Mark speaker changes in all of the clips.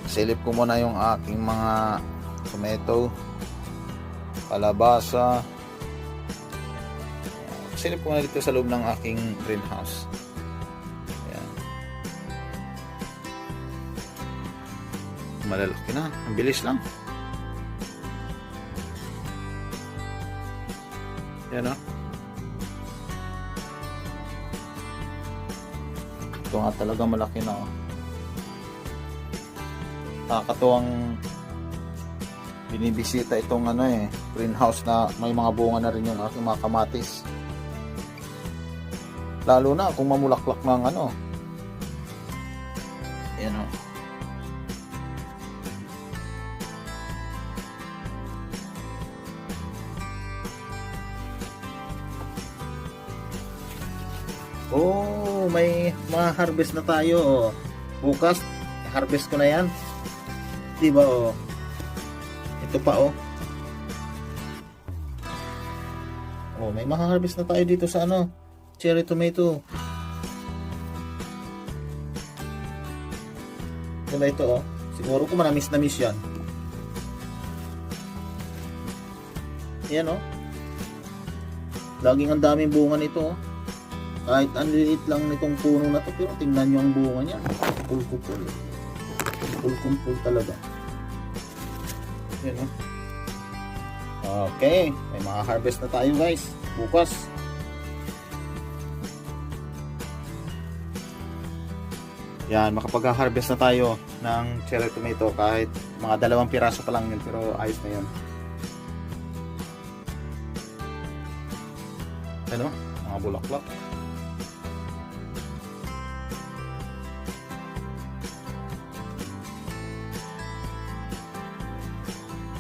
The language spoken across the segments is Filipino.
Speaker 1: Silip ko muna yung aking mga tomato, kalabasa. Silip ko muna dito sa loob ng aking greenhouse. Ayan. Malalaki na, ang bilis lang. Yan o. Ito nga talaga malaki na o. Nakakatuwang binibisita itong greenhouse na may mga bunga na rin yung aking mga kamatis. Lalo na kung mamulaklak ng yan o. Oh, may mga harvest na tayo oh. Bukas harvest ko na yan. Diba oh. Ito pa oh. Oh, may mga harvest na tayo dito sa cherry tomato. Diba ito oh. Siguro ko manamis na miss yan. Yan oh. Laging ang daming bunga nito oh. Kahit ang liit lang nitong puno na to, pero tingnan nyo ang bunga niya. Pulkupul. Pulkumpul talaga. Yan o. Okay. May mga harvest na tayo guys. Bukas. Yan. Makapag-harvest na tayo ng cherry tomato. Kahit mga 2 piraso pa lang yun. Pero ayos na yun. Ano? Mga bulaklak.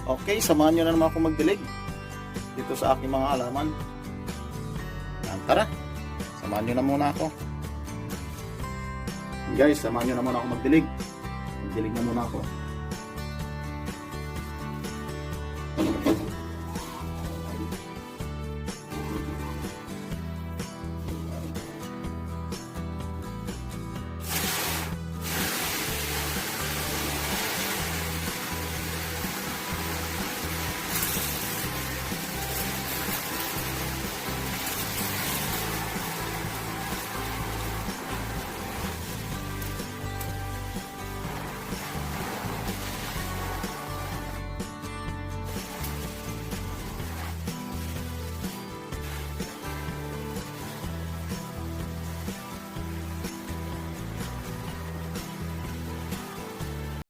Speaker 1: Okay, samahan nyo na naman ako magdilig dito sa aking mga halaman. Yan, tara, samahan nyo na muna ako. Guys, samahan nyo na muna ako magdilig. Magdilig na muna ako.